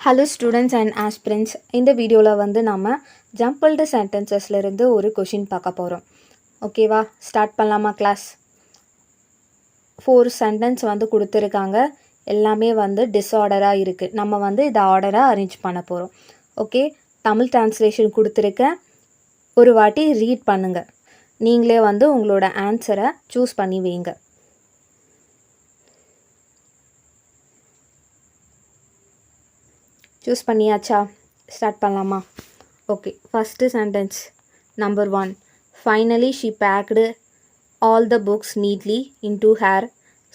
Hello students and aspirants. இந்த வீடியோவில் வந்து நம்ம ஜம்பிள்டு சென்டென்சஸ்லேருந்து ஒரு கொஷின் பார்க்க போகிறோம். ஓகேவா, ஸ்டார்ட் பண்ணலாமா கிளாஸ்? 4 சென்டென்ஸ் வந்து கொடுத்துருக்காங்க. எல்லாமே வந்து டிஸார்டராக இருக்குது. நம்ம வந்து இதை ஆர்டராக அரேஞ்ச் பண்ண போகிறோம். ஓகே, தமிழ் டிரான்ஸ்லேஷன் கொடுத்துருக்கேன். ஒரு வாட்டி ரீட் பண்ணுங்கள். நீங்களே வந்து உங்களோட ஆன்சரை சூஸ் பண்ணி வைங்க. சூஸ் பண்ணியாச்சா? ஸ்டார்ட் பண்ணலாமா? Okay, first sentence number 1. Finally she packed all the books neatly into her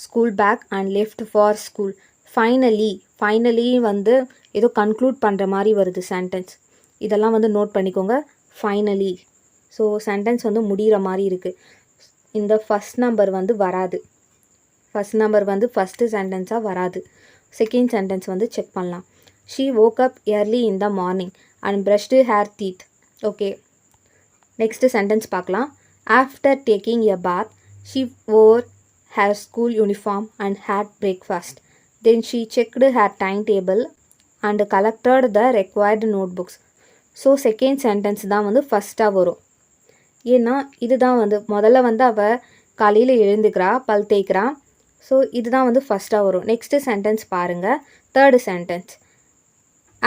school bag and left for school. Finally வந்து ஏதோ கன்க்ளூட் பண்ணுற மாதிரி வருது சென்டென்ஸ். இதெல்லாம் வந்து நோட் பண்ணிக்கோங்க. ஃபைனலி, ஸோ சென்டென்ஸ் வந்து முடிகிற மாதிரி இருக்குது. இந்த ஃபஸ்ட் நம்பர் வந்து வராது. ஃபஸ்ட் நம்பர் வந்து ஃபஸ்ட்டு சென்டென்ஸாக வராது. செகண்ட் சென்டென்ஸ் வந்து செக் பண்ணலாம். She woke up early in the morning and brushed her teeth. Okay. Next sentence பார்க்கலாம். After taking a bath, she wore her school uniform and had breakfast. Then she checked her timetable and collected the required notebooks. So second sentence தான் வந்து ஃபஸ்ட்டாக வரும். ஏன்னா இதுதான் வந்து முதல்ல வந்து அவள் காலையில் எழுந்துக்கிறா, பல் தேய்க்கிறா. ஸோ இதுதான் வந்து ஃபஸ்ட்டாக வரும். நெக்ஸ்ட்டு சென்டென்ஸ் பாருங்கள். Third sentence.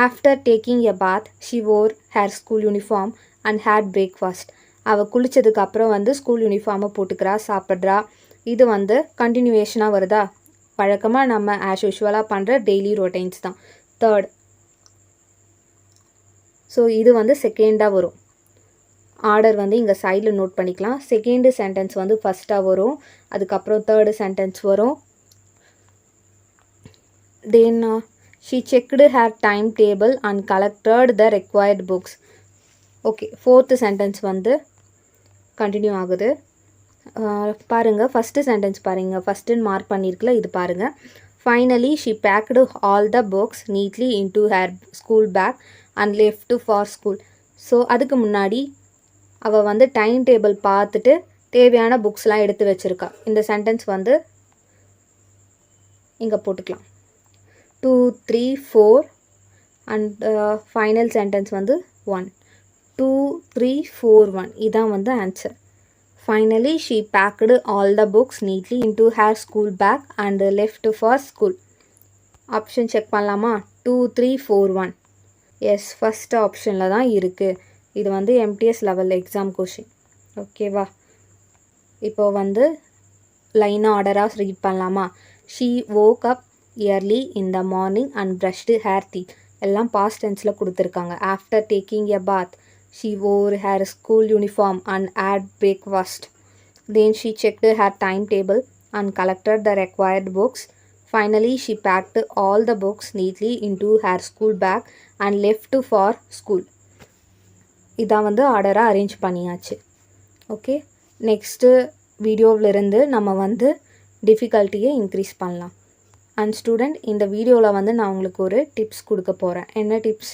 After taking a bath, she wore her school uniform and had breakfast. அவள் குளித்ததுக்கு அப்புறம் வந்து ஸ்கூல் யூனிஃபார்மை போட்டுக்கிறா, சாப்பிட்றா. இது வந்து கண்டினியூவேஷனாக வருதா? வழக்கமாக நம்ம ஆஸ் யூஷுவலாக பண்ணுற டெய்லி ரொட்டீன்ஸ் தான். தேர்ட், ஸோ இது வந்து செகண்டாக வரும். ஆர்டர் வந்து இங்கே சைடில் நோட் பண்ணிக்கலாம். செகண்டு சென்டென்ஸ் வந்து ஃபஸ்ட்டாக வரும். அதுக்கப்புறம் தேர்டு சென்டென்ஸ் வரும். தென் she checked her timetable and collected the required books. Okay, fourth sentence வந்து கண்டினியூ ஆகுது. பாருங்கள், ஃபஸ்ட்டு சென்டென்ஸ் பாருங்கள். ஃபஸ்ட்டுன்னு மார்க் பண்ணியிருக்குல, இது பாருங்கள். Finally she packed all the books neatly into her school bag and left for school. So அதுக்கு முன்னாடி அவள் வந்து டைம் டேபிள் பார்த்துட்டு தேவையான புக்ஸ்லாம் எடுத்து வச்சுருக்கா. இந்த சென்டென்ஸ் வந்து இங்கே போட்டுக்கலாம். 2, 3, 4 அண்ட் ஃபைனல் சென்டென்ஸ் வந்து 1. 2, 3, 4, 1 இதான் வந்து answer. Finally she packed all the books neatly into her school bag and left for school. Option check பண்ணலாமா? 2, 3, 4, 1. எஸ், ஃபஸ்ட் ஆப்ஷனில் தான் இருக்குது. இது வந்து எம்டிஎஸ் லெவல் எக்ஸாம் கொஷின். ஓகேவா? இப்போ வந்து லைனாக ஆர்டராக ரீட் பண்ணலாமா? She woke up early in the morning and brushed her teeth. எல்லாம் past tenseல கொடுத்துருக்காங்க. After taking a bath, she wore her school uniform and had breakfast. Then she checked her timetable and collected the required books. Finally, she packed all the books neatly into her school bag and left for school. இதான் வந்து ஆர்டராக arrange பண்ணியாச்சு. Okay, next வீடியோவிலிருந்து நம்ம வந்து டிஃபிகல்ட்டியை increase பண்ணலாம். And student, இந்த வீடியோவில் வந்து நான் உங்களுக்கு ஒரு டிப்ஸ் கொடுக்க போகிறேன். என்ன டிப்ஸ்?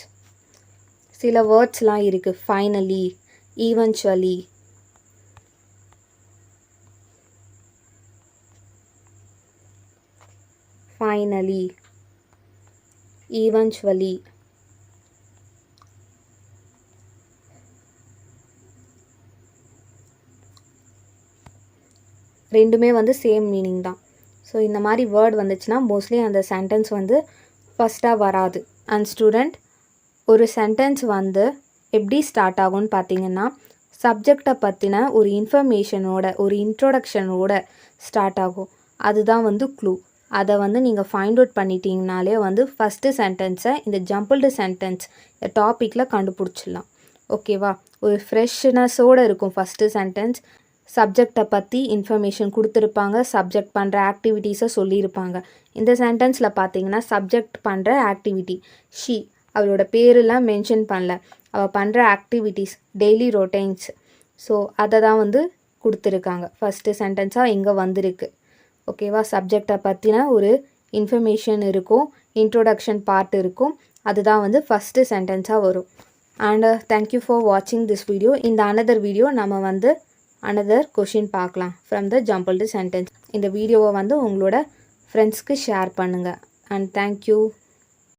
சில வேர்ட்ஸ்லாம் இருக்குது. ஃபைனலி, ஈவென்ச்சுவலி, ஃபைனலி, ஈவென்ச்சுவலி, ரெண்டுமே வந்து சேம் மீனிங் தான். ஸோ இந்த மாதிரி வேர்ட் வந்துச்சுன்னா மோஸ்ட்லி அந்த சென்டென்ஸ் வந்து ஃபஸ்ட்டாக வராது. அண்ட் ஸ்டூடெண்ட், ஒரு சென்டென்ஸ் வந்து எப்படி ஸ்டார்ட் ஆகும்னு பார்த்தீங்கன்னா, சப்ஜெக்டை பற்றின ஒரு இன்ஃபர்மேஷனோட, ஒரு இன்ட்ரோடக்ஷனோட ஸ்டார்ட் ஆகும். அதுதான் வந்து க்ளூ. அதை வந்து நீங்கள் ஃபைண்ட் அவுட் பண்ணிட்டீங்கனாலே வந்து ஃபஸ்ட்டு சென்டென்ஸை இந்த ஜம்பிள்டு சென்டென்ஸ் இந்த டாப்பிக்கில் கண்டுபிடிச்சிடலாம். ஓகேவா? ஒரு ஃப்ரெஷ்னஸோடு இருக்கும் ஃபஸ்ட்டு சென்டென்ஸ். சப்ஜெக்டை பற்றி இன்ஃபர்மேஷன் கொடுத்துருப்பாங்க, சப்ஜெக்ட் பண்ணுற ஆக்டிவிட்டீஸை சொல்லியிருப்பாங்க. இந்த சென்டென்ஸில் பார்த்தீங்கன்னா சப்ஜெக்ட் பண்ணுற ஆக்டிவிட்டி ஷீ, அவளோட பேரெல்லாம் மென்ஷன் பண்ணல, அவள் பண்ணுற ஆக்டிவிட்டீஸ் டெய்லி ரொட்டீன்ஸ். ஸோ அதை தான் வந்து கொடுத்துருக்காங்க. ஃபஸ்ட்டு சென்டென்ஸாக இங்கே வந்திருக்கு. ஓகேவா? சப்ஜெக்டை பற்றின ஒரு இன்ஃபர்மேஷன் இருக்கும், இன்ட்ரோடக்ஷன் பார்ட் இருக்கும். அதுதான் வந்து ஃபஸ்ட்டு சென்டென்ஸாக வரும். அண்ட் தேங்க்யூ ஃபார் வாட்சிங் திஸ் வீடியோ. இந்த அனதர் வீடியோ நம்ம வந்து அனதர் கொஷின் பார்க்கலாம் ஃப்ரம் த ஜம்பிள்டு சென்டென்ஸ். இந்த வீடியோவை வந்து உங்களோட ஃப்ரெண்ட்ஸ்க்கு ஷேர் பண்ணுங்கள். And thank you.